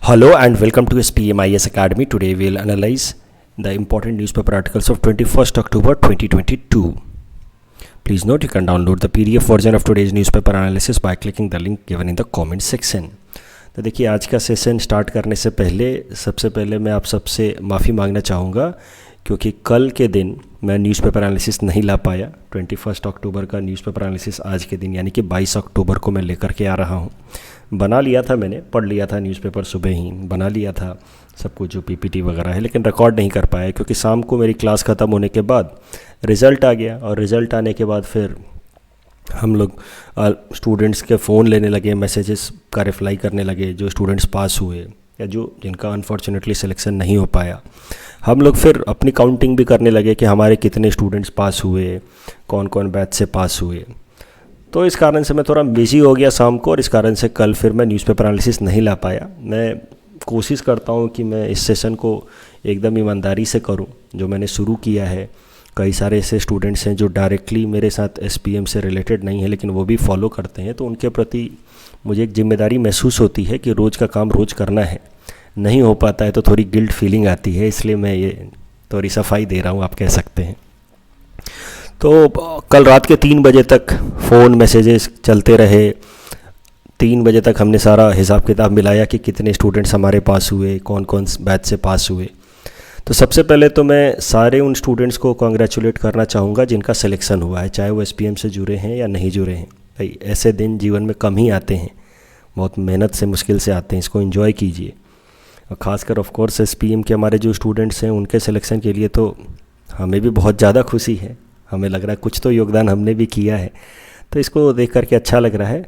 Hello and welcome to SPMIS Academy. Today we will analyze the important newspaper articles of 21st October 2022. Please note you can download the PDF version of today's newspaper analysis by clicking the link given in the comment section. तो देखिए आज का session start करने से पहले सबसे पहले मैं आप सबसे माफ़ी मांगना चाहूँगा क्योंकि कल के दिन मैं न्यूज़पेपर एनालिसिस नहीं ला पाया। 21 अक्टूबर का न्यूज़पेपर एनालिसिस आज के दिन यानी कि 22 अक्टूबर को मैं लेकर के आ रहा हूँ। बना लिया था, मैंने पढ़ लिया था न्यूज़पेपर, सुबह ही बना लिया था सब कुछ जो पीपीटी वगैरह है, लेकिन रिकॉर्ड नहीं कर पाया क्योंकि शाम को मेरी क्लास ख़त्म होने के बाद रिज़ल्ट आ गया और रिज़ल्ट आने के बाद फिर हम लोग स्टूडेंट्स के फ़ोन लेने लगे, मैसेजेस का रिप्लाई करने लगे जो स्टूडेंट्स पास हुए या जो जिनका अनफॉर्चुनेटली सिलेक्शन नहीं हो पाया। हम लोग फिर अपनी काउंटिंग भी करने लगे कि हमारे कितने स्टूडेंट्स पास हुए, कौन कौन बैच से पास हुए। तो इस कारण से मैं थोड़ा बिजी हो गया शाम को और इस कारण से कल फिर मैं न्यूज़पेपर एनालिसिस नहीं ला पाया। मैं कोशिश करता हूँ कि मैं इस सेशन को एकदम ईमानदारी से करूँ जो मैंने शुरू किया है। कई सारे ऐसे स्टूडेंट्स हैं जो डायरेक्टली मेरे साथ एसपीएम से रिलेटेड नहीं है लेकिन वो भी फॉलो करते हैं, तो उनके प्रति मुझे एक जिम्मेदारी महसूस होती है कि रोज़ का काम रोज़ करना है। नहीं हो पाता है तो थोड़ी गिल्ट फीलिंग आती है, इसलिए मैं ये थोड़ी सफाई दे रहा हूँ, आप कह सकते हैं। तो कल रात के 3 बजे तक फ़ोन मैसेजेस चलते रहे। 3 बजे तक हमने सारा हिसाब किताब मिलाया कि कितने स्टूडेंट्स हमारे पास हुए, कौन कौन बैच से पास हुए। तो सबसे पहले तो मैं सारे उन स्टूडेंट्स को कॉन्ग्रेचुलेट करना चाहूँगा जिनका सिलेक्शन हुआ है, चाहे वो एसपीएम से जुड़े हैं या नहीं जुड़े हैं। भाई ऐसे दिन जीवन में कम ही आते हैं, बहुत मेहनत से मुश्किल से आते हैं, इसको एंजॉय कीजिए। और ख़ासकर ऑफ कोर्स एसपीएम के हमारे जो स्टूडेंट्स हैं उनके सिलेक्शन के लिए तो हमें भी बहुत ज़्यादा खुशी है। हमें लग रहा है कुछ तो योगदान हमने भी किया है, तो इसको देख करके अच्छा लग रहा है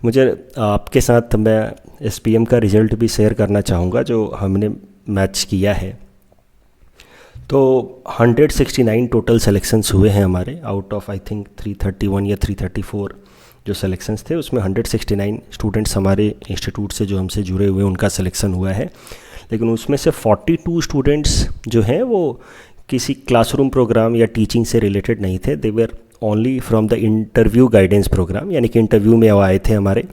मुझे। आपके साथ मैं एसपीएम का रिज़ल्ट भी शेयर करना चाहूँगा जो हमने मैच किया है। तो 169 टोटल सिलेक्शंस हुए हैं हमारे, आउट ऑफ आई थिंक 331 या 334 जो सिलेक्शंस थे उसमें 169 स्टूडेंट्स हमारे इंस्टीट्यूट से जो हमसे जुड़े हुए उनका सिलेक्शन हुआ है। लेकिन उसमें से 42 स्टूडेंट्स जो हैं वो किसी क्लासरूम प्रोग्राम या टीचिंग से रिलेटेड नहीं थे। They were only from the interview guidance program, यानी कि इंटरव्यू में वो आए थे हमारे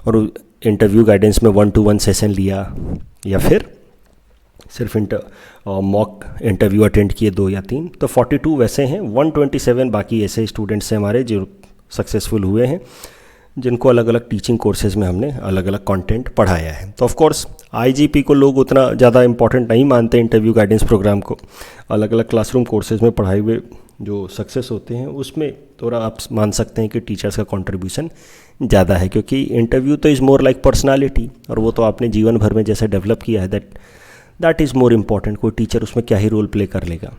और इंटरव्यू गाइडेंस में 1-to-1 सेशन लिया या फिर सिर्फ मॉक इंटरव्यू अटेंड किए 2 या 3। तो 42 वैसे हैं, 127 बाकी ऐसे स्टूडेंट्स हैं हमारे जो सक्सेसफुल हुए हैं जिनको अलग अलग टीचिंग कोर्सेज़ में हमने अलग अलग कंटेंट पढ़ाया है। तो ऑफ कोर्स आईजीपी को लोग उतना ज़्यादा इंपॉर्टेंट नहीं मानते, इंटरव्यू गाइडेंस प्रोग्राम को। अलग अलग क्लासरूम कोर्सेज़ में पढ़ाए हुए जो सक्सेस होते हैं उसमें थोड़ा आप मान सकते हैं कि टीचर्स का कंट्रीब्यूशन ज़्यादा है, क्योंकि इंटरव्यू तो इज़ मोर लाइक पर्सनालिटी और वो तो आपने जीवन भर में जैसे डेवलप किया है दैट इज़ मोर इम्पॉर्टेंट। कोई टीचर उसमें क्या ही रोल प्ले कर लेगा।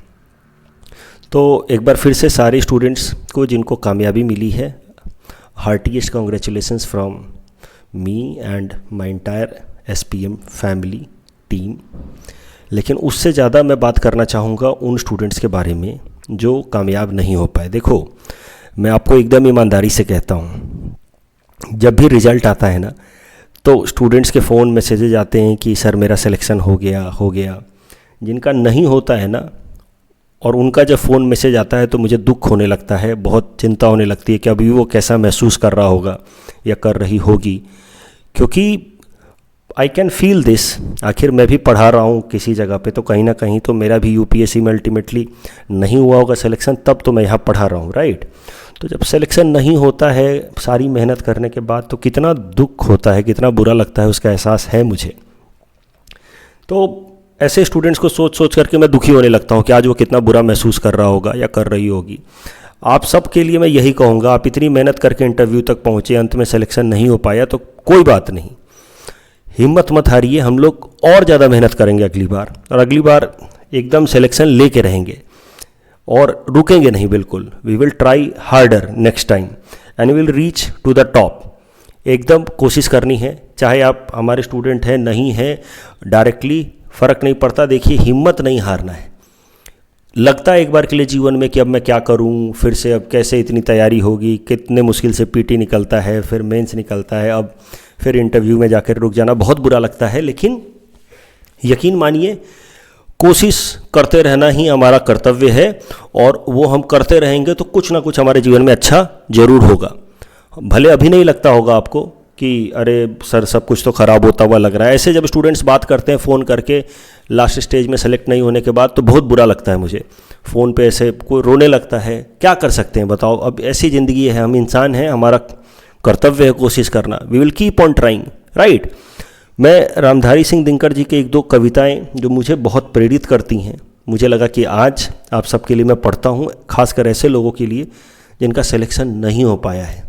तो एक बार फिर से सारे स्टूडेंट्स को जिनको कामयाबी मिली है, heartiest congratulations from me and my entire SPM family team. लेकिन उससे ज़्यादा मैं बात करना चाहूँगा उन स्टूडेंट्स के बारे में जो कामयाब नहीं हो पाए। देखो मैं आपको एकदम ईमानदारी से कहता हूँ, जब भी रिज़ल्ट आता है ना तो स्टूडेंट्स के फ़ोन मैसेजेज आते हैं कि सर मेरा सिलेक्शन हो गया। जिनका नहीं होता है ना और उनका जब फ़ोन मैसेज आता है तो मुझे दुख होने लगता है, बहुत चिंता होने लगती है कि अभी वो कैसा महसूस कर रहा होगा या कर रही होगी, क्योंकि आई कैन फील दिस। आखिर मैं भी पढ़ा रहा हूँ किसी जगह पे, तो कहीं ना कहीं तो मेरा भी यूपीएससी में अल्टीमेटली नहीं हुआ होगा सिलेक्शन, तब तो मैं यहाँ पढ़ा रहा हूँ, राइट। तो जब सिलेक्शन नहीं होता है सारी मेहनत करने के बाद तो कितना दुख होता है, कितना बुरा लगता है, उसका एहसास है मुझे। तो ऐसे स्टूडेंट्स को सोच करके मैं दुखी होने लगता हूँ कि आज वो कितना बुरा महसूस कर रहा होगा या कर रही होगी। आप सब के लिए मैं यही कहूँगा, आप इतनी मेहनत करके इंटरव्यू तक पहुँचे, अंत में सिलेक्शन नहीं हो पाया तो कोई बात नहीं, हिम्मत मत हारिए। हम लोग और ज़्यादा मेहनत करेंगे अगली बार, और अगली बार एकदम सिलेक्शन लेके रहेंगे और रुकेंगे नहीं बिल्कुल। We will try harder next time and will reach to the top. एकदम कोशिश करनी है, चाहे आप हमारे स्टूडेंट हैं नहीं हैं, डायरेक्टली फ़र्क नहीं पड़ता। देखिए हिम्मत नहीं हारना है। लगता है एक बार के लिए जीवन में कि अब मैं क्या करूं, फिर से अब कैसे इतनी तैयारी होगी, कितने मुश्किल से पीटी निकलता है, फिर मेंस निकलता है, अब फिर इंटरव्यू में जाकर रुक जाना, बहुत बुरा लगता है। लेकिन यकीन मानिए कोशिश करते रहना ही हमारा कर्तव्य है और वो हम करते रहेंगे तो कुछ ना कुछ हमारे जीवन में अच्छा ज़रूर होगा। भले अभी नहीं लगता होगा आपको, कि अरे सर सब कुछ तो ख़राब होता हुआ लग रहा है। ऐसे जब स्टूडेंट्स बात करते हैं फ़ोन करके लास्ट स्टेज में सेलेक्ट नहीं होने के बाद, तो बहुत बुरा लगता है मुझे। फ़ोन पे ऐसे कोई रोने लगता है, क्या कर सकते हैं बताओ, अब ऐसी ज़िंदगी है, हम इंसान हैं, हमारा कर्तव्य है कोशिश करना। We will keep on trying, right. मैं रामधारी सिंह दिनकर जी के एक दो कविताएं जो मुझे बहुत प्रेरित करती हैं, मुझे लगा कि आज आप सबके लिए मैं पढ़ता हूँ, खासकर ऐसे लोगों के लिए जिनका सिलेक्शन नहीं हो पाया है।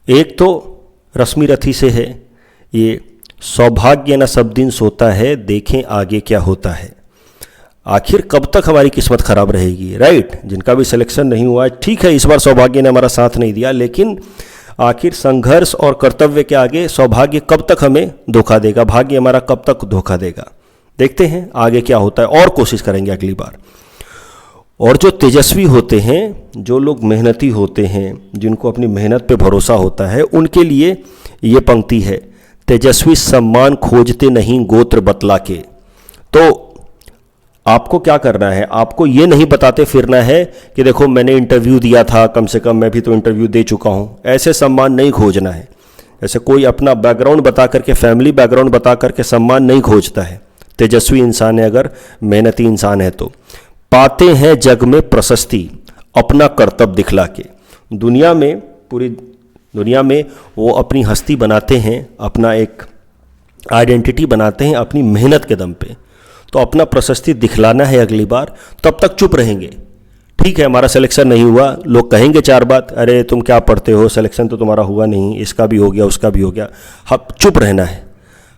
एक तो रश्मि रथी से है, ये सौभाग्य न सब दिन सोता है, देखें आगे क्या होता है। आखिर कब तक हमारी किस्मत खराब रहेगी, राइट। जिनका भी सिलेक्शन नहीं हुआ, ठीक है इस बार सौभाग्य ने हमारा साथ नहीं दिया, लेकिन आखिर संघर्ष और कर्तव्य के आगे सौभाग्य कब तक हमें धोखा देगा, भाग्य हमारा कब तक धोखा देगा। देखते हैं आगे क्या होता है और कोशिश करेंगे अगली बार। और जो तेजस्वी होते हैं, जो लोग मेहनती होते हैं, जिनको अपनी मेहनत पे भरोसा होता है, उनके लिए ये पंक्ति है, तेजस्वी सम्मान खोजते नहीं गोत्र बतला के। तो आपको क्या करना है, आपको ये नहीं बताते फिरना है कि देखो मैंने इंटरव्यू दिया था, कम से कम मैं भी तो इंटरव्यू दे चुका हूँ। ऐसे सम्मान नहीं खोजना है। ऐसे कोई अपना बैकग्राउंड बता करके, फैमिली बैकग्राउंड बता करके सम्मान नहीं खोजता है। तेजस्वी इंसान है, अगर मेहनती इंसान है तो पाते हैं जग में प्रशस्ति अपना कर्तव्य दिखला के। दुनिया में, पूरी दुनिया में वो अपनी हस्ती बनाते हैं, अपना एक आइडेंटिटी बनाते हैं अपनी मेहनत के दम पे। तो अपना प्रशस्ति दिखलाना है अगली बार, तब तक चुप रहेंगे। ठीक है हमारा सिलेक्शन नहीं हुआ, लोग कहेंगे चार बात, अरे तुम क्या पढ़ते हो, सिलेक्शन तो तुम्हारा हुआ नहीं, इसका भी हो गया उसका भी हो गया। हम चुप रहना है।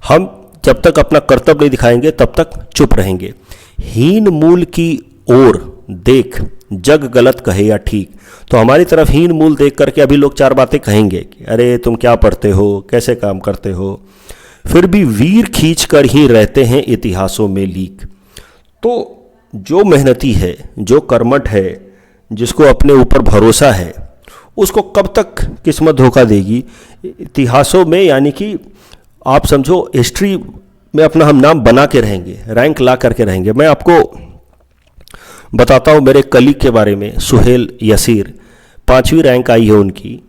हम जब तक अपना कर्तव्य नहीं दिखाएंगे तब तक चुप रहेंगे। हीन मूल की ओर देख जग गलत कहे या ठीक। तो हमारी तरफ हीन मूल देख करके अभी लोग चार बातें कहेंगे कि अरे तुम क्या पढ़ते हो, कैसे काम करते हो, फिर भी वीर खींच कर ही रहते हैं इतिहासों में लीक। तो जो मेहनती है, जो कर्मठ है, जिसको अपने ऊपर भरोसा है, उसको कब तक किस्मत धोखा देगी इतिहासों में। यानी कि आप समझो हिस्ट्री में अपना हम नाम बना के रहेंगे, रैंक ला करके रहेंगे। मैं आपको बताता हूँ मेरे कलीग के बारे में, सुहेल यसीर, 5वीं रैंक आई है उनकी।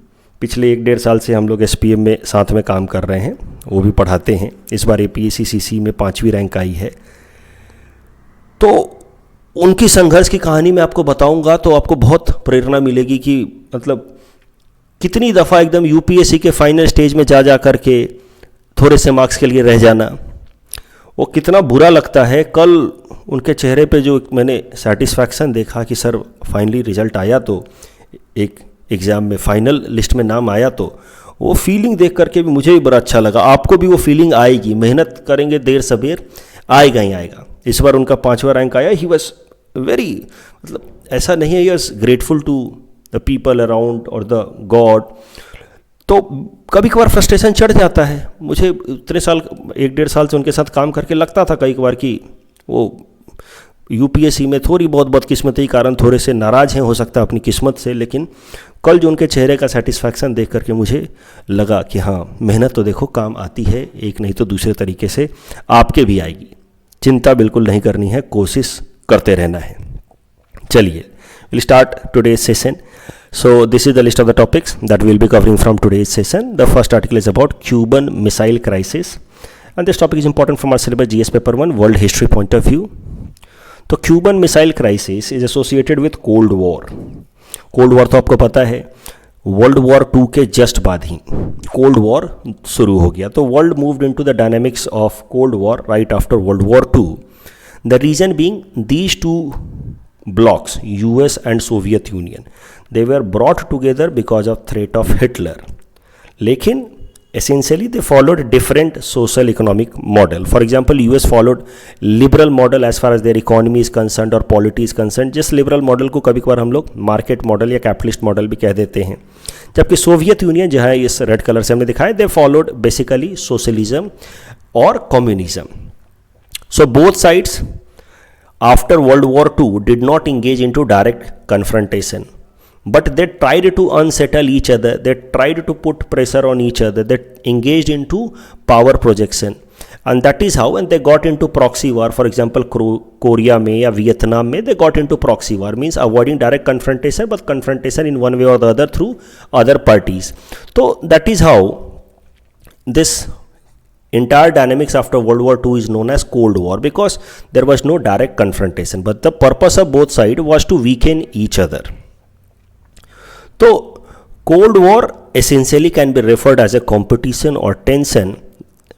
पिछले 1-1.5 साल से हम लोग SPM में साथ में काम कर रहे हैं, वो भी पढ़ाते हैं। इस बार APSC CC में 5वीं रैंक आई है। तो उनकी संघर्ष की कहानी मैं आपको बताऊंगा तो आपको बहुत प्रेरणा मिलेगी कि मतलब कितनी दफ़ा एकदम UPSC के फाइनल स्टेज में जा करके थोड़े से मार्क्स के लिए रह जाना, वो कितना बुरा लगता है। कल उनके चेहरे पे जो मैंने सेटिस्फैक्शन देखा कि सर फाइनली रिजल्ट आया, तो एक एग्ज़ाम में फाइनल लिस्ट में नाम आया, तो वो फीलिंग देख करके भी मुझे भी बड़ा अच्छा लगा। आपको भी वो फीलिंग आएगी, मेहनत करेंगे देर सबेर आएगा ही आएगा। इस बार उनका 5वां रैंक आया। ही वॉज वेरी, मतलब ऐसा नहीं है, he was grateful to the people around और द गॉड। तो कभी कभार फ्रस्ट्रेशन चढ़ जाता है। मुझे इतने साल, 1-1.5 साल से उनके साथ काम करके लगता था कई बार कि वो UPSC में थोड़ी बहुत बदकिस्मती के कारण थोड़े से नाराज़ हैं हो सकता है अपनी किस्मत से। लेकिन कल जो उनके चेहरे का सेटिस्फैक्शन देख करके मुझे लगा कि हाँ, मेहनत तो देखो काम आती है, एक नहीं तो दूसरे तरीके से आपके भी आएगी। चिंता बिल्कुल नहीं करनी है, कोशिश करते रहना है। चलिए, we'll start today's session. So this is the list of the topics that we'll be covering from today's session. The first article is about Cuban Missile Crisis, and this topic is important from our syllabus GS paper 1 world history point of view. तो Cuban missile crisis is associated with cold war. Cold war तो आपको पता है, world war 2 के just बाद ही cold war शुरू हो गया। तो world moved into the dynamics of cold war right after world war 2। The reason being these two blocks, US and Soviet Union, they were brought together because of threat of Hitler. लेकिन essentially they followed different social economic model. For example, US followed liberal model as far as their economy is concerned और polity is concerned. जिस liberal model को कभी कभार हम लोग market model या capitalist model भी कह देते हैं। जबकि सोवियत यूनियन जहाँ इस रेड कलर से हमने दिखाया, they followed basically socialism और communism. So both sides after World War II did not engage into direct confrontation, but they tried to unsettle each other, they tried to put pressure on each other, they engaged into power projection, and that is how, and they got into proxy war. For example, Korea में या Vietnam में they got into proxy war, means avoiding direct confrontation but confrontation in one way or the other through other parties. So that is how this entire dynamics after World War II is known as Cold War, because there was no direct confrontation, but the purpose of both sides was to weaken each other. So Cold War essentially can be referred as a competition or tension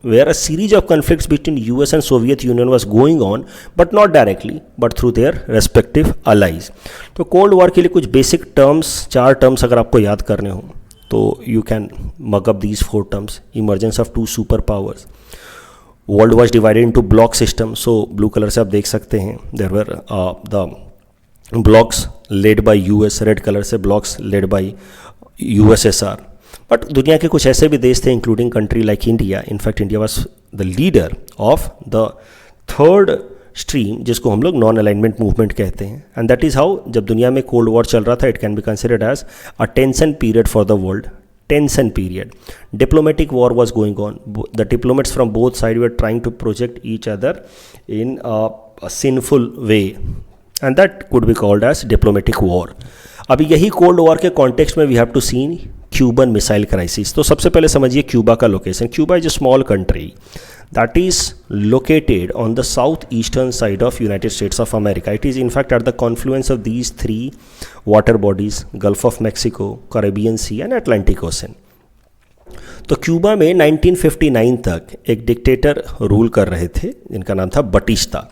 where a series of conflicts between US and Soviet Union was going on, but not directly, but through their respective allies. तो cold war के लिए कुछ basic terms, 4 terms अगर आपको याद करने हो तो you can mug up these 4 terms. Emergence of 2 super powers, world was divided into block system. So blue colour से आप देख सकते हैं there where the blocks led by US, red colour से blocks led by USSR. But दुनिया के कुछ ऐसे भी देश थे including country like India. In fact India was the leader of the third stream जिसको हम लोग नॉन अलाइनमेंट मूवमेंट कहते हैं. एंड दैट इज़ हाउ जब दुनिया में कोल्ड वॉर चल रहा था, it can be considered as a tension period for the world. Tension period. Diplomatic war was going on. The diplomats from both side were trying to project each other in a sinful way, and that could be called as diplomatic war. अभी यही cold war के context में we have to seen Cuban missile crisis. तो सबसे पहले समझिए Cuba का location. Cuba is a small country that is located on the southeastern side of United States of America. It is in fact at the confluence of these 3 water bodies, Gulf of Mexico, Caribbean Sea and Atlantic Ocean. तो Cuba में 1959 तक एक dictator rule कर रहे थे जिनका नाम था बटिस्टा.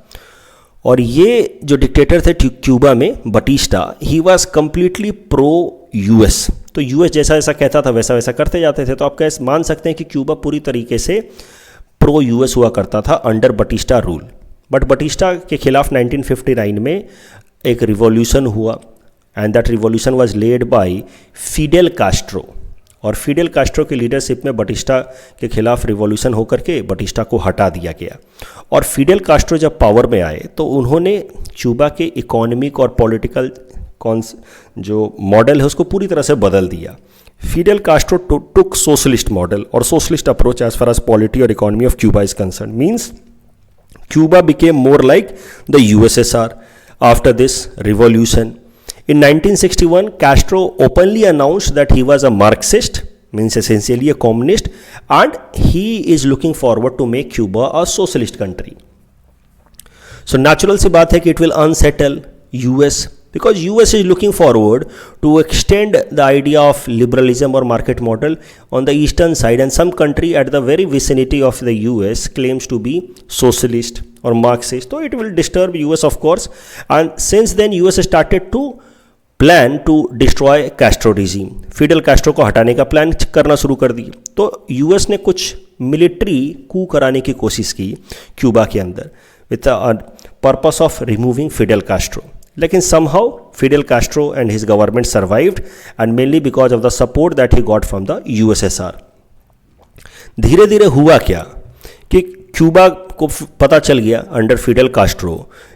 और ये जो डिक्टेटर थे क्यूबा में, Batista, he was completely pro US. तो यूएस जैसा जैसा कहता था वैसा वैसा करते जाते थे. तो आप कैसे मान सकते हैं कि क्यूबा पूरी तरीके से प्रो यूएस हुआ करता था under Batista rule. But Batista के खिलाफ 1959 में एक रिवॉल्यूशन हुआ, and that revolution was led by Fidel Castro. और फिडेल कास्ट्रो की लीडरशिप में बटिस्टा के खिलाफ रिवॉल्यूशन होकर के बटिस्टा को हटा दिया गया. और फिडेल कास्ट्रो जब पावर में आए तो उन्होंने क्यूबा के इकोनॉमिक और पॉलिटिकल जो मॉडल है उसको पूरी तरह से बदल दिया. Fidel Castro took socialist model or socialist approach as far as polity or economy of Cuba is concerned. Means Cuba became more like the USSR after this revolution. In 1961, Castro openly announced that he was a Marxist, means essentially a communist, and he is looking forward to make Cuba a socialist country. So natural सी बात है कि it will unsettle US, because US is looking forward to extend the idea of liberalism or market model on the eastern side, and some country at the very vicinity of the US claims to be socialist or Marxist. So it will disturb US of course, and since then US started to plan to destroy Castro regime. Fidel Castro को हटाने का plan करना शुरू कर दिया. तो US ने कुछ मिलिट्री कू कराने की कोशिश की क्यूबा के अंदर with the purpose of removing Fidel Castro. लेकिन somehow Fidel Castro and his government survived, and mainly because of the support that he got from the USSR. धीरे धीरे हुआ क्या कि क्यूबा को पता चल गया अंडर फिडेल कास्ट्रो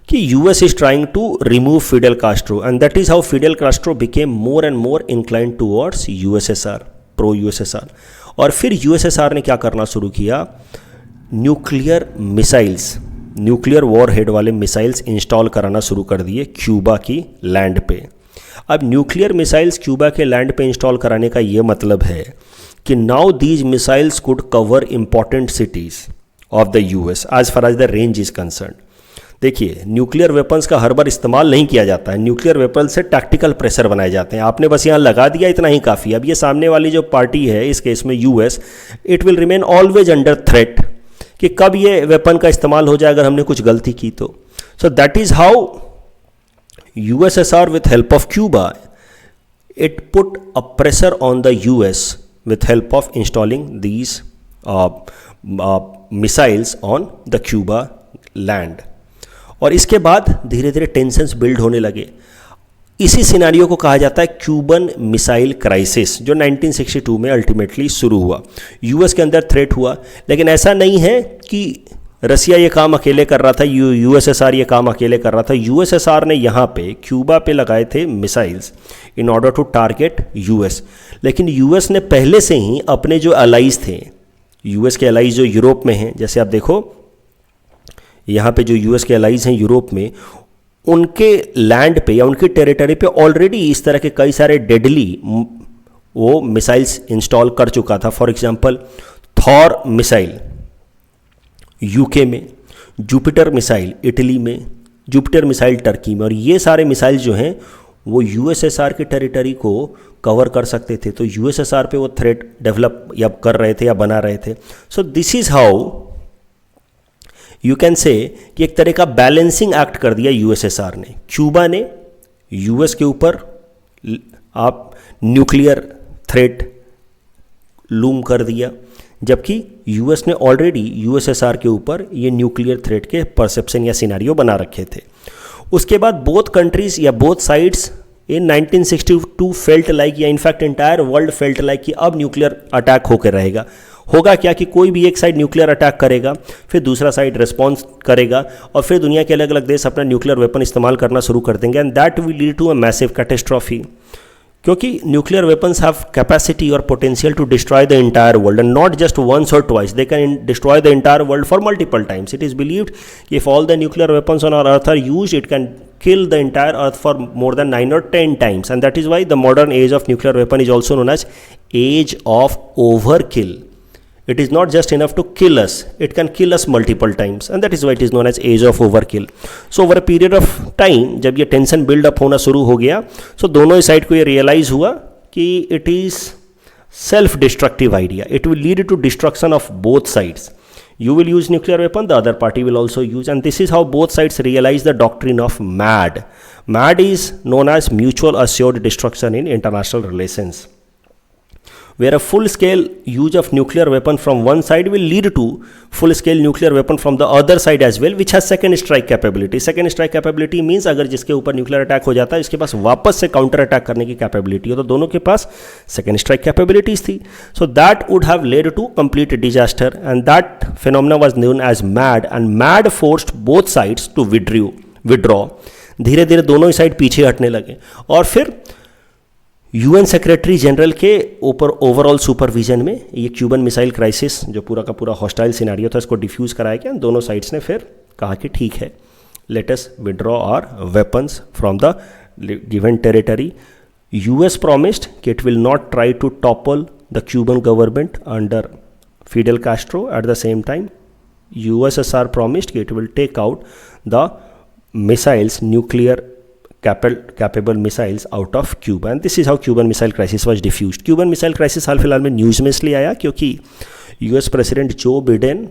कि US is trying to remove Fidel Castro, and that is how Fidel Castro became more and more inclined towards USSR, pro USSR. और फिर यूएसएसआर ने क्या करना शुरू किया, nuclear missiles, nuclear warhead वाले missiles install कराना शुरू कर दिए क्यूबा की लैंड पे. अब न्यूक्लियर मिसाइल्स क्यूबा के लैंड पे इंस्टॉल कराने का ये मतलब है कि now these missiles could cover important cities of the US as far as the range is concern. देखिए, न्यूक्लियर वेपन्स का हर बार इस्तेमाल नहीं किया जाता है. न्यूक्लियर वेपन से टैक्टिकल प्रेशर बनाए जाते हैं. आपने बस यहाँ लगा दिया, इतना ही काफ़ी. अब ये सामने वाली जो पार्टी है, इस केस में US, it will remain always under threat कि कब ये वेपन का इस्तेमाल हो जाए अगर हमने कुछ गलती की तो. So that is how USSR with help of Cuba, it put a pressure on the US with help of installing these missiles on the Cuba land. और इसके बाद धीरे धीरे टेंशन्स बिल्ड होने लगे. इसी सिनारियो को कहा जाता है क्यूबन मिसाइल क्राइसिस, जो 1962 में अल्टीमेटली शुरू हुआ. यूएस के अंदर थ्रेट हुआ, लेकिन ऐसा नहीं है कि रसिया ये काम अकेले कर रहा था, यूएसएसआर ये काम अकेले कर रहा था. यूएसएसआर ने यहाँ पे क्यूबा पे लगाए थे missiles in order to target US. लेकिन यूएस ने पहले से ही अपने जो अलाइज थे, यूएस के एलाइज जो यूरोप में हैं, जैसे आप देखो यहाँ पे जो यूएस के एलाइज हैं यूरोप में, उनके लैंड पे या उनकी टेरिटरी पे ऑलरेडी इस तरह के कई सारे डेडली वो मिसाइल्स इंस्टॉल कर चुका था। For example Thor missile UK में, जुपिटर मिसाइल इटली में, जुपिटर मिसाइल टर्की में, और ये सारे मिसाइल जो हैं वो यूएसएसआर की टेरिटरी को कवर कर सकते थे। तो यूएसएसआर पे वो थ्रेट डेवलप या कर रहे थे या बना रहे थे। So this is how you can say कि एक तरह का बैलेंसिंग एक्ट कर दिया यूएसएसआर ने। क्यूबा ने यूएस के ऊपर आप न्यूक्लियर थ्रेट लूम कर दिया, जबकि यूएस ने ऑलरेडी यूएसएसआर के ऊपर ये न्यूक्लियर थ्रेट के परसेप्शन या सिनेरियो बना रखे थे। उसके बाद बोथ कंट्रीज या both sides in 1962 felt like, या in fact entire world felt like कि अब न्यूक्लियर अटैक होकर रहेगा। होगा क्या कि कोई भी एक साइड न्यूक्लियर अटैक करेगा, फिर दूसरा साइड रिस्पॉन्स करेगा, और फिर दुनिया के अलग अलग देश अपना न्यूक्लियर वेपन इस्तेमाल करना शुरू कर देंगे, and that will lead to a massive catastrophe. क्योंकि न्यूक्लियर वेपन्स हैव कैपेसिटी और potential to destroy the entire world, and not just once और twice, they can destroy the entire world for multiple times. It is believed if all the nuclear weapons on our earth are used, it can kill the entire earth for more than 9 or 10 times, and that is why the modern age of nuclear weapon is also known as age of overkill. It is not just enough to kill us, it can kill us multiple times, and that is why it is known as age of overkill. So over a period of time जब ये tension build up होना शुरू हो गया, so दोनों ही side को ये realise हुआ कि it is self destructive idea, it will lead to destruction of both sides. You will use nuclear weapon, the other party will also use, and this is how both sides realize the doctrine of MAD. MAD is known as mutual assured destruction in international relations, where a full-scale use of nuclear weapon from one side will lead to full-scale nuclear weapon from the other side as well, which has second strike capability. Second strike capability means अगर जिसके ऊपर nuclear attack हो जाता है इसके पास वापस से counter attack करने की कैपेबिलिटी हो, तो दोनों के पास सेकेंड स्ट्राइक कैपेबिलिटीज थी. So that would have led to complete disaster, and that phenomena was known as MAD, and MAD forced both sides to withdraw. धीरे धीरे दोनों ही साइड पीछे हटने लगे, और फिर यूएन सेक्रेटरी जनरल के ऊपर ओवरऑल सुपरविजन में ये क्यूबन मिसाइल क्राइसिस जो पूरा का पूरा हॉस्टाइल सिनेरियो था इसको डिफ्यूज़ कराया गया. दोनों साइड्स ने फिर कहा कि ठीक है, let us withdraw our weapons from the given territory. US promised कि it will not try to topple the Cuban government under Fidel Castro. At the same time USSR promised कि it will take out the missiles, nuclear capable missiles out of Cuba, and this is how Cuban Missile Crisis was diffused. Cuban Missile Crisis हाल फिलहाल में news में इसलिए आया क्योंकि US president Joe Biden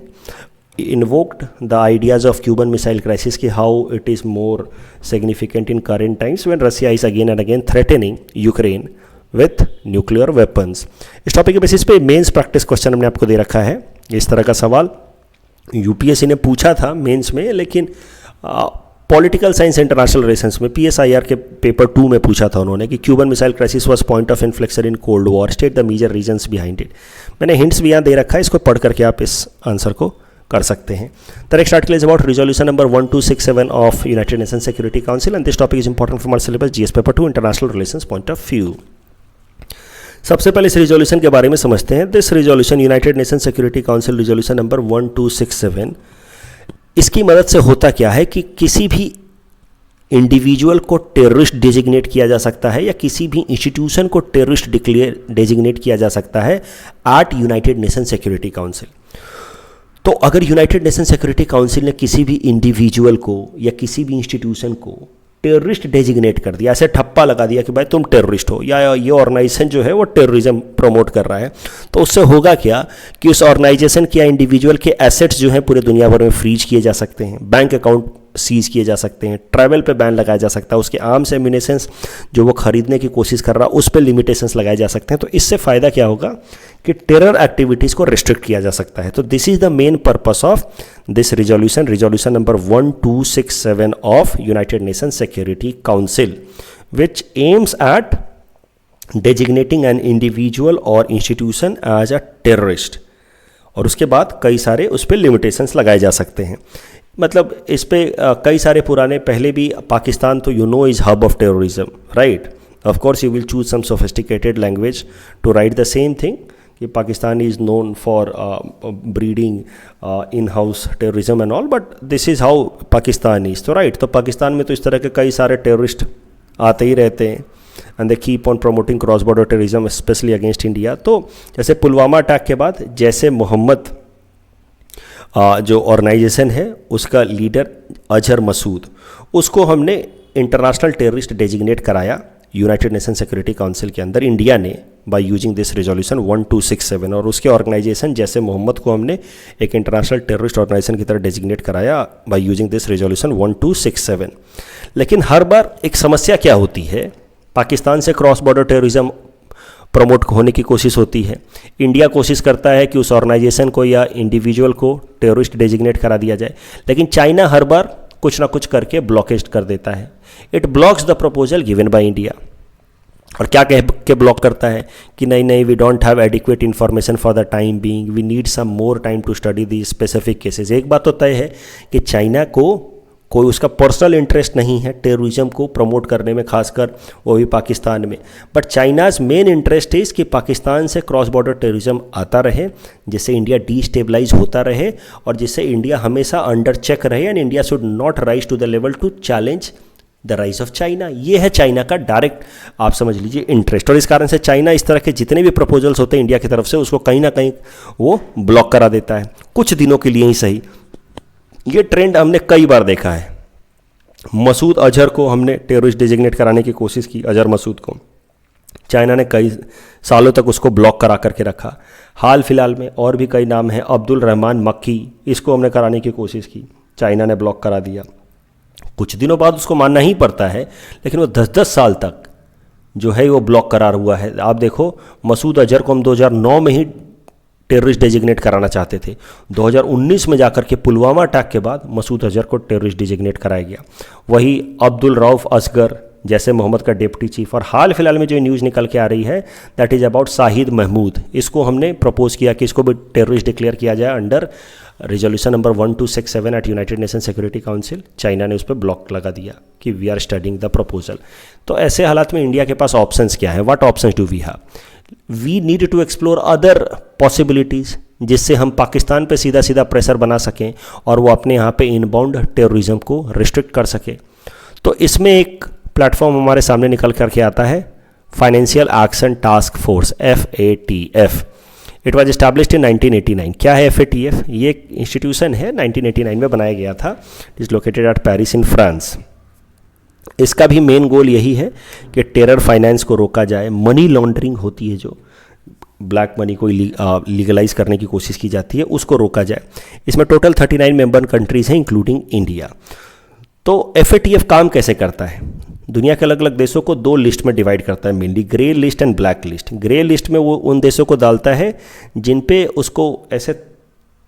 invoked the ideas of Cuban Missile Crisis कि how it is more significant in current times when Russia is again and again threatening Ukraine with nuclear weapons. इस topic के basis पे mains practice question हमने आपको दे रखा है. इस तरह का सवाल यूपीएससी ने पूछा था मेंस में, लेकिन पॉलिटिकल साइंस इंटरनेशनल रिलेशंस में पीएसआईआर के पेपर 2 में पूछा था उन्होंने कि Cuban missile crisis was point of inflection in cold war, state the major reasons behind it. मैंने हिंट्स भी यहाँ दे रखा है, इसको पढ़ करके आप इस आंसर को कर सकते हैं. The next article is about resolution number 1267 of United Nation Security Council, and this topic is important from our syllabus GS paper 2 international relations point of view. सबसे पहले इस रिजोल्यूशन के बारे में समझते हैं. This resolution United Nation Security Council resolution number 1267, इसकी मदद से होता क्या है कि किसी भी इंडिविजुअल को टेररिस्ट डेजिग्नेट किया जा सकता है या किसी भी इंस्टीट्यूशन को टेररिस्ट डेजिग्नेट किया जा सकता है at United Nation Security Council. तो अगर यूनाइटेड नेशन सिक्योरिटी काउंसिल ने किसी भी इंडिविजुअल को या किसी भी इंस्टीट्यूशन को टेररिस्ट डेजिग्नेट कर दिया, ऐसे ठप्पा लगा दिया कि भाई तुम टेररिस्ट हो या ये ऑर्गेनाइजेशन जो है वो टेररिज्म प्रमोट कर रहा है, तो उससे होगा क्या कि उस ऑर्गेनाइजेशन के या इंडिविजुअल के एसेट्स जो हैं पूरे दुनिया भर में फ्रीज किए जा सकते हैं, बैंक अकाउंट सीज किए जा सकते हैं, ट्रैवल पे बैन लगाया जा सकता है, उसके आर्म्स एम्यूनेशंस जो वो खरीदने की कोशिश कर रहा है उस पर लिमिटेशंस लगाए जा सकते हैं. तो इससे फ़ायदा क्या होगा कि टेरर एक्टिविटीज़ को रिस्ट्रिक्ट किया जा सकता है. तो this is the main purpose of this resolution number 1267 of United Nation Security Council, which aims at designating an individual और इंस्टीट्यूशन एज अ टेररिस्ट. और उसके बाद कई सारे उस पर लिमिटेशंस लगाए जा सकते हैं. मतलब इस पे कई सारे पुराने पहले भी पाकिस्तान तो you know is hub of terrorism, right. Of course you will choose some sophisticated language to write the same thing कि Pakistan is known for breeding in house terrorism and all, but this is how Pakistan is. तो right, तो पाकिस्तान में तो इस तरह के कई सारे टेररिस्ट आते ही रहते हैं and they keep on promoting cross border terrorism specially against India. तो जैसे पुलवामा अटैक के बाद जैसे मोहम्मद जो ऑर्गेनाइजेशन है उसका लीडर अजहर मसूद, उसको हमने इंटरनेशनल टेररिस्ट डेजिग्नेट कराया यूनाइटेड नेशन सिक्योरिटी काउंसिल के अंदर, इंडिया ने बाय यूजिंग दिस रेजोल्यूशन 1267। और उसके ऑर्गेनाइजेशन जैसे मोहम्मद को हमने एक इंटरनेशनल टेररिस्ट ऑर्गेनाइजेशन की तरह डेजिग्नेट कराया बाय यूजिंग दिस रेजोल्यूशन 1267। लेकिन हर बार एक समस्या क्या होती है, पाकिस्तान से क्रॉस बॉर्डर टेररिज्म प्रमोट होने की कोशिश होती है, इंडिया कोशिश करता है कि उस ऑर्गेनाइजेशन को या इंडिविजुअल को टेररिस्ट डेजिग्नेट करा दिया जाए, लेकिन चाइना हर बार कुछ ना कुछ करके ब्लॉकेज कर देता है। It blocks the proposal given by India. और क्या कह के ब्लॉक करता है कि नहीं, we don't have adequate information for the time being, we need some more time to study the specific cases. एक बात तो तय है कि चाइना को कोई उसका पर्सनल इंटरेस्ट नहीं है टेररिज्म को प्रमोट करने में, खासकर वो भी पाकिस्तान में, but China's main interest is कि पाकिस्तान से क्रॉस बॉर्डर टेररिज्म आता रहे, जिससे इंडिया डीस्टेबलाइज होता रहे और जिससे इंडिया हमेशा अंडर चेक रहे and India should not rise to the level to challenge the rise of China. ये है चाइना का डायरेक्ट आप समझ लीजिए इंटरेस्ट। और इस कारण से चाइना इस तरह के जितने भी प्रपोजल्स होते हैं इंडिया की तरफ से उसको कहीं ना कहीं वो ब्लॉक करा देता है, कुछ दिनों के लिए ही सही। ये ट्रेंड हमने कई बार देखा है। मसूद अजहर को हमने टेररिस्ट डेजिग्नेट कराने की कोशिश की, अजहर मसूद को चाइना ने कई सालों तक उसको ब्लॉक करा करके रखा। हाल फिलहाल में और भी कई नाम हैं, अब्दुल रहमान मक्की, इसको हमने कराने की कोशिश की, चाइना ने ब्लॉक करा दिया। कुछ दिनों बाद उसको मानना ही पड़ता है, लेकिन वो 10-10 साल तक जो है वो ब्लॉक करार हुआ है। आप देखो, मसूद अजहर को हम 2009 में ही टेररिस्ट डेजिग्नेट कराना चाहते थे, 2019 में जाकर के पुलवामा अटैक के बाद मसूद अजहर को टेररिस्ट डेजिग्नेट कराया गया। वही अब्दुल रऊफ असगर जैसे मोहम्मद का डिप्टी चीफ, और हाल फिलहाल में जो न्यूज़ निकल के आ रही है that is about Shahid Mahmood, इसको हमने प्रपोज किया कि इसको भी टेररिस्ट डिक्लेयर किया जाए under resolution number 1267 at United Nation Security Council. China ने उस पर ब्लॉक लगा दिया कि we are studying the proposal. तो ऐसे हालात में इंडिया के पास ऑप्शंस क्या है, what options do we have? We need to explore other possibilities जिससे हम पाकिस्तान पे सीधा सीधा प्रेशर बना सकें और वो अपने यहाँ पे इनबाउंड टेररिज्म को रिस्ट्रिक्ट कर सके। तो इसमें एक प्लेटफॉर्म हमारे सामने निकल करके आता है, financial action task force, FATF। It was established in 1989। क्या है FATF? ये एक इंस्टीट्यूशन है, 1989 में बनाया गया था, is located at Paris in France. इसका भी मेन गोल यही है कि टेरर फाइनेंस को रोका जाए, मनी लॉन्ड्रिंग होती है जो ब्लैक मनी को लीगलाइज करने की कोशिश की जाती है, उसको रोका जाए। इसमें टोटल 39 मेंबर कंट्रीज़ हैं इंक्लूडिंग इंडिया। तो FATF काम कैसे करता है? दुनिया के अलग अलग देशों को 2 लिस्ट में डिवाइड करता है mainly, grey list and black list. Grey list में वो उन देशों को डालता है जिन पे उसको ऐसे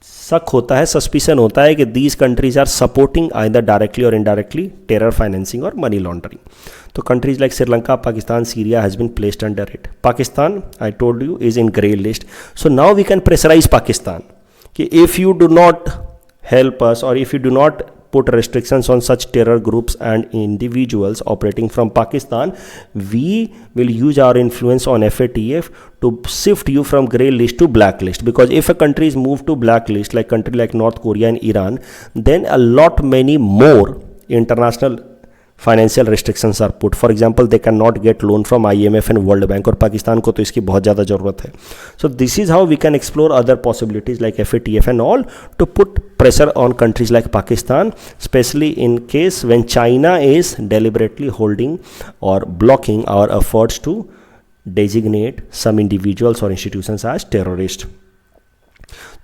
शक होता है, सस्पिशन होता है कि these countries are supporting either directly और इनडायरेक्टली टेरर फाइनेंसिंग और मनी लॉन्ड्रिंग। तो countries like Sri Lanka, Pakistan, Syria has been placed under it. Pakistan, I told you, is in grey list. So now we can pressurise Pakistan कि if you do not help us or if you do not put restrictions on such terror groups and individuals operating from Pakistan, we will use our influence on FATF to shift you from grey list to black list. Because if a country is moved to black list, like country like North Korea and Iran, then a lot many more international financial restrictions are put. For example, they can not get loan from IMF and world bank, और पाकिस्तान को तो इसकी बहुत ज़्यादा ज़रूरत है। So this is how we can explore other possibilities like FATF and all to put pressure on countries like Pakistan, specially in case when China is deliberately holding और blocking our efforts to designate some individuals और institutions as terrorist.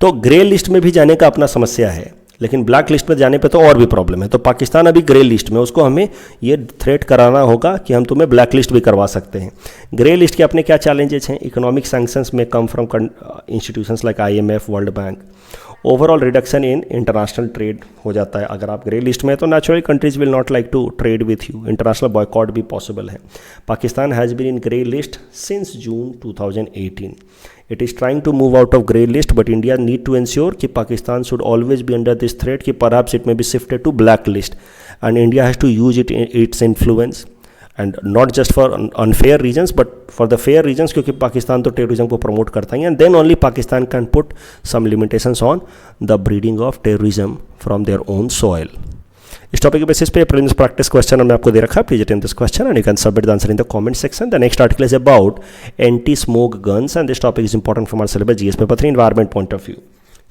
तो grey list में भी जाने का अपना समस्या है, लेकिन ब्लैक लिस्ट में जाने पे तो और भी प्रॉब्लम है। तो पाकिस्तान अभी ग्रे लिस्ट में, उसको हमें ये थ्रेट कराना होगा कि हम तुम्हें ब्लैक लिस्ट भी करवा सकते हैं। ग्रे लिस्ट के अपने क्या चैलेंजेस हैं? इकोनॉमिक सैंक्शंस में come from institutions like IMF, world bank. Overall reduction in international trade हो जाता है अगर आप ग्रे लिस्ट में, तो naturally countries will not like to trade with you. International boycott भी पॉसिबल है। Pakistan has been in grey list since June 2018. It is trying to move out of grey list, but India need to ensure कि Pakistan should always be under this threat, कि perhaps it may be shifted to black list, and India has to use its influence and not just for unfair reasons but for the fair reasons, क्योंकि पाकिस्तान तो terrorism को promote करता ही, and then only Pakistan can put some limitations on the breeding of terrorism from their own soil. इस topic के basis पे prelims practice question हमने आपको दे रखा है। Please attempt this question and you can submit the answer in the comment section. The next article is about anti smoke guns and this topic is important from our syllabus GS paper 3 environment point of view.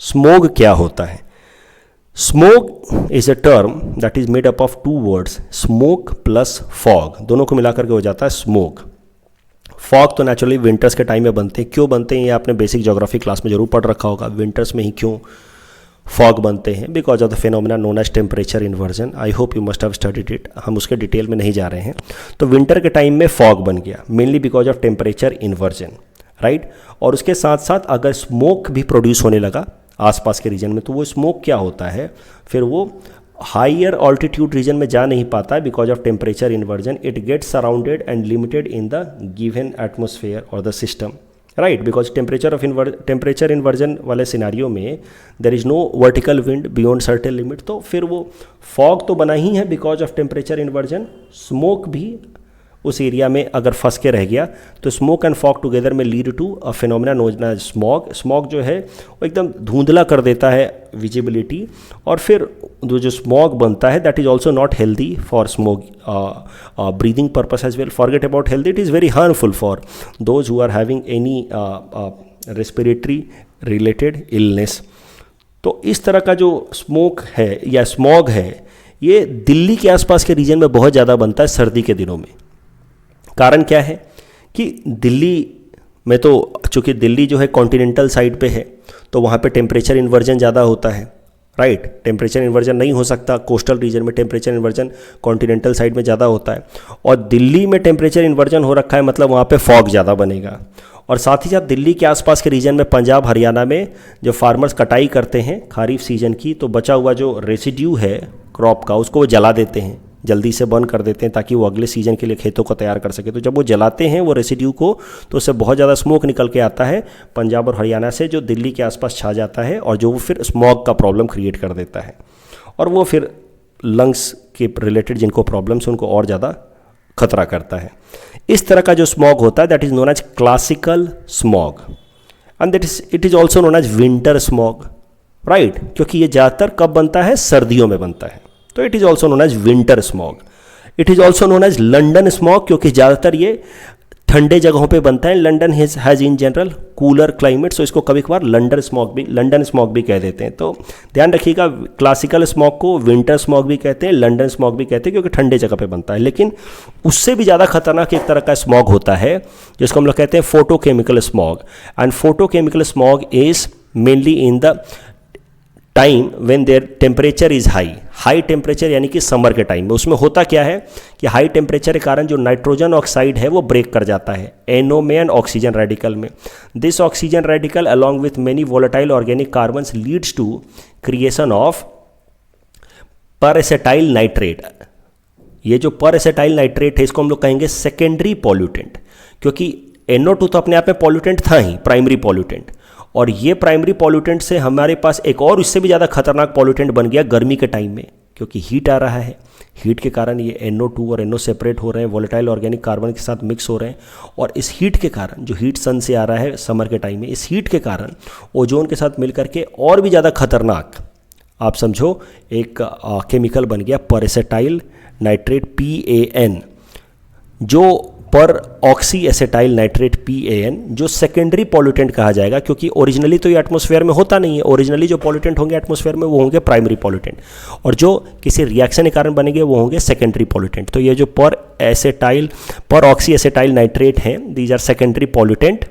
Smoke क्या होता है? Smoke is a term that is made up of two words, smoke plus fog, दोनों को मिलाकर के हो जाता है स्मोक। फॉग तो नेचुरली विंटर्स के टाइम में बनते हैं। क्यों बनते हैं ये आपने बेसिक ज्योग्राफी क्लास में जरूर पढ़ रखा होगा, विंटर्स में ही क्यों फॉग बनते हैं, because of the phenomena known as temperature inversion. I hope you must have studied it, हम उसके डिटेल में नहीं जा रहे हैं। तो विंटर के टाइम में फॉग बन गया mainly because of temperature inversion, right. और उसके साथ साथ अगर स्मोक भी प्रोड्यूस होने लगा आसपास के रीजन में, तो वो स्मोक क्या होता है, फिर वो हायर ऑल्टीट्यूड रीजन में जा नहीं पाता है because of temperature inversion. It gets surrounded and limited in the given atmosphere और the system, right, because temperature inversion वाले सिनारियो में there is no vertical wind beyond certain limit. तो फिर वो फॉग तो बना ही है because of temperature inversion, smoke भी उस एरिया में अगर फंस के रह गया तो स्मोक एंड फॉग टुगेदर में lead to a phenomena known as smog. Smog जो है वो एकदम धुंधला कर देता है विजिबिलिटी, और फिर जो स्मॉग बनता है that is also not healthy for smoke breathing purpose as well. Forget about healthy, it is very harmful for those who are having any respiratory related illness. तो इस तरह का जो स्मोक है या स्मॉग है, ये दिल्ली के आसपास के रीजन में बहुत ज़्यादा बनता है सर्दी के दिनों में। कारण क्या है कि दिल्ली में तो चूँकि दिल्ली जो है कॉन्टिनेंटल साइड पे है, तो वहाँ पे टेम्परेचर इन्वर्जन ज़्यादा होता है, राइट। टेम्परेचर इन्वर्जन नहीं हो सकता कोस्टल रीजन में, टेम्परेचर इन्वर्जन कॉन्टिनेंटल साइड में ज़्यादा होता है। और दिल्ली में टेम्परेचर इन्वर्जन हो रखा है, मतलब वहाँ पे फॉग ज़्यादा बनेगा। और साथ ही साथ दिल्ली के आसपास के रीजन में, पंजाब हरियाणा में जो फार्मर्स कटाई करते हैं खारीफ सीजन की, तो बचा हुआ जो रेसिड्यू है क्रॉप का उसको वो जला देते हैं, जल्दी से बर्न कर देते हैं ताकि वो अगले सीजन के लिए खेतों को तैयार कर सके। तो जब वो जलाते हैं वो रेसिड्यू को, तो उससे बहुत ज़्यादा स्मोक निकल के आता है पंजाब और हरियाणा से, जो दिल्ली के आसपास छा जाता है और जो वो फिर स्मॉग का प्रॉब्लम क्रिएट कर देता है। और वो फिर लंग्स के रिलेटेड जिनको प्रॉब्लम्स उनको और ज़्यादा खतरा करता है। इस तरह का जो स्मॉग होता है that is known as classical smog, and that is it is also known as winter smog, right, क्योंकि ये ज़्यादातर कब बनता है, सर्दियों में बनता है। तो it is also known as winter smog. It is also known as London smog, क्योंकि ज़्यादातर ये ठंडे जगहों पे बनता है। London has in general cooler climate, so इसको कभी कभार लंडन स्मॉग भी कह देते हैं। तो ध्यान रखिएगा, क्लासिकल स्मॉग को विंटर स्मॉग भी कहते हैं, लंडन स्मॉग भी कहते हैं, क्योंकि ठंडे जगह पे बनता है। लेकिन उससे भी ज़्यादा खतरनाक एक तरह का स्मॉग होता है जिसको हम लोग कहते हैं photochemical smog. And photochemical smog is mainly in the time when there temperature is high temperature, यानी कि समर के टाइम में। उसमें होता क्या है कि हाई टेम्परेचर के कारण जो नाइट्रोजन ऑक्साइड है वो ब्रेक कर जाता है NO में एंड ऑक्सीजन रेडिकल में। This oxygen radical along with many volatile organic carbons leads to creation of per acetyl nitrate. ये जो पर एसेटाइल नाइट्रेट है इसको हम लोग कहेंगे सेकेंडरी पॉल्यूटेंट, क्योंकि NO2 तो अपने आप में पॉल्यूटेंट था ही, प्राइमरी पॉल्यूटेंट, और ये प्राइमरी पॉल्यूटेंट से हमारे पास एक और इससे भी ज़्यादा खतरनाक पॉल्यूटेंट बन गया गर्मी के टाइम में, क्योंकि हीट आ रहा है। हीट के कारण ये NO2 और NO सेपरेट हो रहे हैं, वोलेटाइल ऑर्गेनिक कार्बन के साथ मिक्स हो रहे हैं, और इस हीट के कारण, जो हीट सन से आ रहा है समर के टाइम में, इस हीट के कारण ओजोन के साथ मिल करके और भी ज़्यादा खतरनाक, आप समझो, एक केमिकल बन गया पर एसेटाइल नाइट्रेट PAN, जो पर ऑक्सी एसेटाइल नाइट्रेट PAN, जो सेकेंडरी पॉल्यूटेंट कहा जाएगा, क्योंकि ओरिजिनली तो ये एटमॉस्फेयर में होता नहीं है। ओरिजिनली जो पॉल्यूटेंट होंगे एटमॉस्फेयर में वो होंगे प्राइमरी पॉल्यूटेंट, और जो किसी रिएक्शन के कारण बनेंगे वो होंगे सेकेंडरी पॉल्यूटेंट। तो ये जो पर ऑक्सी एसेटाइल नाइट्रेट हैं, दीज आर सेकेंडरी पॉल्यूटेंट,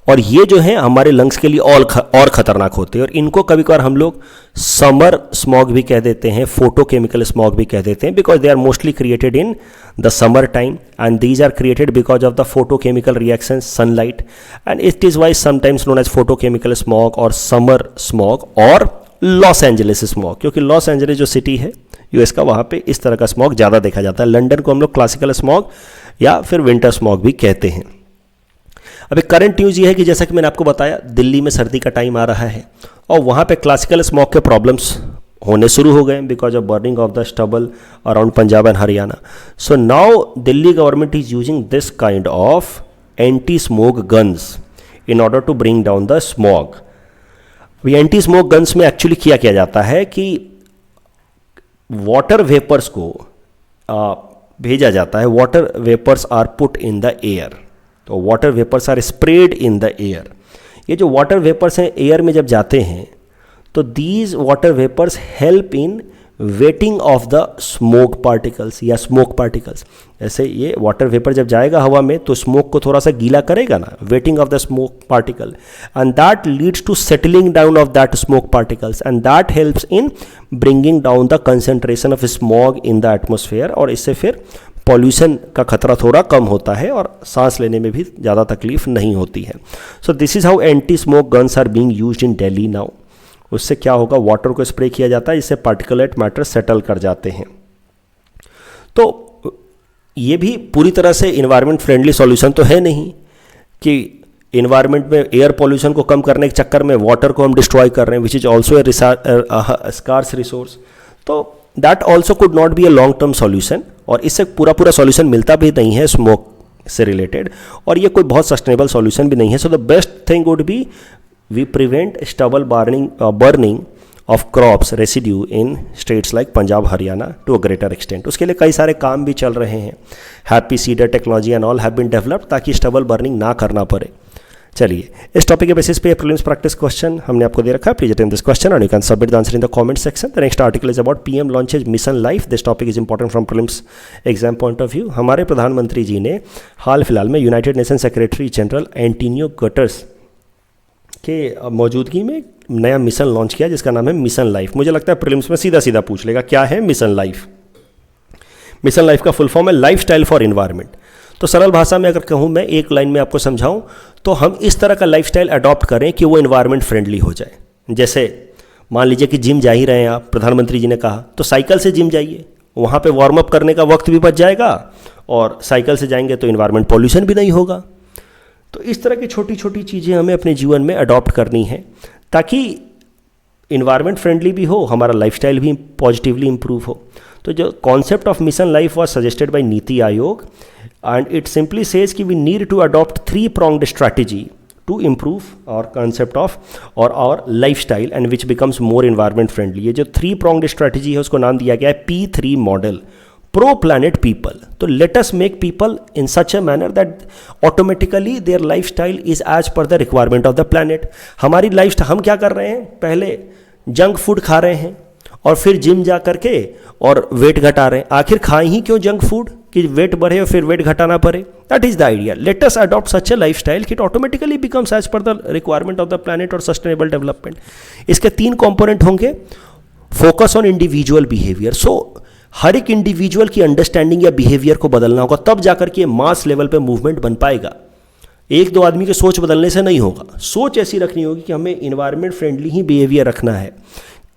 और ये जो है हमारे लंग्स के लिए और ख़तरनाक होते हैं। और इनको कभी कभार हम लोग समर स्मॉग भी कह देते हैं, फोटोकेमिकल स्मॉग भी कह देते हैं, because they are mostly created in the summer time and these are created because of the photochemical reaction sunlight, and it is why sometimes known as photochemical smog और summer smog और Los Angeles smog, क्योंकि Los Angeles जो city है US का, वहाँ पे इस तरह का स्मॉग ज़्यादा देखा जाता है। लंदन को हम लोग क्लासिकल स्मॉग या फिर विंटर स्मॉग भी कहते हैं। अभी करंट न्यूज़ ये है कि जैसा कि मैंने आपको बताया, दिल्ली में सर्दी का टाइम आ रहा है और वहाँ पे क्लासिकल स्मॉग के प्रॉब्लम्स होने शुरू हो गए because of burning of the stubble around Punjab and Haryana. So now Delhi government is using this kind of anti smoke guns in order to bring down the smog. Anti smoke guns में actually किया जाता है कि water vapours को भेजा जाता है. Water vapours are put in the air. तो water vapours are spread in the air. ये जो वाटर वेपर्स हैं एयर में जब जाते हैं तो these water vapours help in wetting of the smoke particles या स्मोक पार्टिकल्स. ऐसे ये वाटर वेपर जब जाएगा हवा में तो स्मोक को थोड़ा सा गीला करेगा ना, wetting of the smoke particle, and that leads to settling down of that smoke particles and that helps in bringing down the concentration of smog in the atmosphere. और इससे फिर पॉल्यूशन का खतरा थोड़ा कम होता है और सांस लेने में भी ज़्यादा तकलीफ नहीं होती है. So this is how anti smoke guns are being used in Delhi now. उससे क्या होगा, वाटर को स्प्रे किया जाता है जिससे पार्टिकुलेट मैटर सेटल कर जाते हैं. तो ये भी पूरी तरह से इन्वायरमेंट फ्रेंडली सॉल्यूशन तो है नहीं कि इन्वायरमेंट में एयर पॉल्यूशन को कम करने के चक्कर में वाटर को हम डिस्ट्रॉय कर रहे हैं, which is also a scarce resource. तो that also could not be a long term solution. और इससे पूरा सॉल्यूशन मिलता भी नहीं है स्मोक से रिलेटेड, और ये कोई बहुत सस्टेनेबल सॉल्यूशन भी नहीं है. So the best thing would be we prevent stubble burning of crops residue in states like Punjab, Haryana to a greater extent. उसके लिए कई सारे काम भी चल रहे हैं. Happy seeder technology and all have been developed ताकि स्टबल बर्निंग ना करना पड़े. चलिए, इस टॉपिक के बेसिस पे प्रीलिम्स प्रैक्टिस क्वेश्चन हमने आपको दे रखा है. Please attend this question and you can submit the answer in the comment section. The next article is about PM launches mission life. This topic is important from prelims exam point of view. हमारे प्रधानमंत्री जी ने हाल फिलहाल में United nation secretary general Antonio Guterres के मौजूदगी में नया mission launch किया जिसका नाम है मिशन लाइफ. मुझे लगता है प्रीलिम्स में सीधा पूछ लेगा क्या है मिशन लाइफ. मिशन लाइफ का फुल फॉर्म है लाइफस्टाइल फॉर एनवायरनमेंट. तो सरल भाषा में अगर कहूँ मैं एक लाइन में आपको समझाऊं तो हम इस तरह का लाइफस्टाइल अडॉप्ट करें कि वो एनवायरनमेंट फ्रेंडली हो जाए. जैसे मान लीजिए कि जिम जा ही रहे हैं आप, प्रधानमंत्री जी ने कहा तो साइकिल से जिम जाइए, वहाँ पे वार्म अप करने का वक्त भी बच जाएगा और साइकिल से जाएंगे तो एनवायरनमेंट पॉल्यूशन भी नहीं होगा. तो इस तरह की छोटी छोटी चीज़ें हमें अपने जीवन में अडॉप्ट करनी है ताकि इन्वायरमेंट फ्रेंडली भी हो, हमारा लाइफस्टाइल भी पॉजिटिवली इंप्रूव हो. तो जो concept of mission life was suggested by NITI Aayog and it simply says कि we need to adopt 3-pronged strategy to improve our concept of और our lifestyle and which becomes more environment friendly. ये जो 3-pronged strategy है उसको नाम दिया गया है P3 model, pro planet people. तो let us make people in such a manner that automatically their lifestyle is as per the requirement of the planet. हमारी लाइफस्टाइल हम क्या कर रहे हैं, पहले जंक फूड खा रहे हैं और फिर जिम जा करके और वेट घटा रहे हैं. आखिर खाएं ही क्यों जंक फूड कि वेट बढ़े और फिर वेट घटाना पड़े. That is the idea. Let us adopt such a lifestyle कि it automatically becomes as per the requirement of the planet और सस्टेनेबल डेवलपमेंट. इसके 3 कंपोनेंट होंगे. Focus on individual behaviour. So हर एक इंडिविजुअल की अंडरस्टैंडिंग या बिहेवियर को बदलना होगा, तब जाकर के मास लेवल पे मूवमेंट बन पाएगा. 1-2 आदमी की सोच बदलने से नहीं होगा. सोच ऐसी रखनी होगी कि हमें इन्वायरमेंट फ्रेंडली ही बिहेवियर रखना है.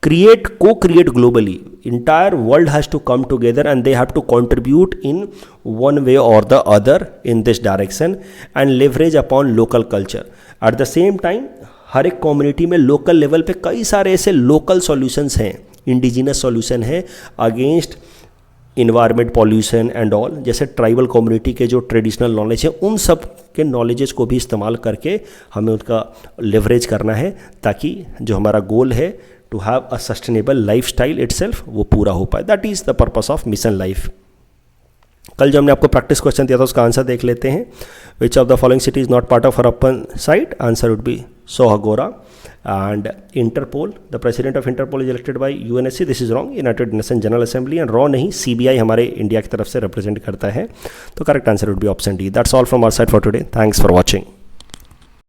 co-create globally. Entire world has to come together and they have to contribute in one way or the other in this direction and leverage upon local culture. At the same time, हर एक community में local level पे कई सारे ऐसे local solutions हैं, indigenous solution है against environment pollution and all. जैसे tribal community के जो ट्रेडिशनल नॉलेज है उन सब के नॉलेजेस को भी इस्तेमाल करके हमें उनका लेवरेज करना है ताकि जो हमारा गोल है to have a sustainable lifestyle itself वो पूरा हो पाए. That is the purpose of mission life. कल जो हमने आपको प्रैक्टिस क्वेश्चन दिया था उसका आंसर देख लेते हैं. Which of the following city is not part of Harappan site. Answer would be Sohagaura. And Interpol, the president of Interpol is elected by UNSC. This is wrong. United Nation General Assembly. And रॉ नहीं, CBI हमारे India की तरफ से represent करता है. तो correct answer would be option D. That's all from our side for today. Thanks for watching.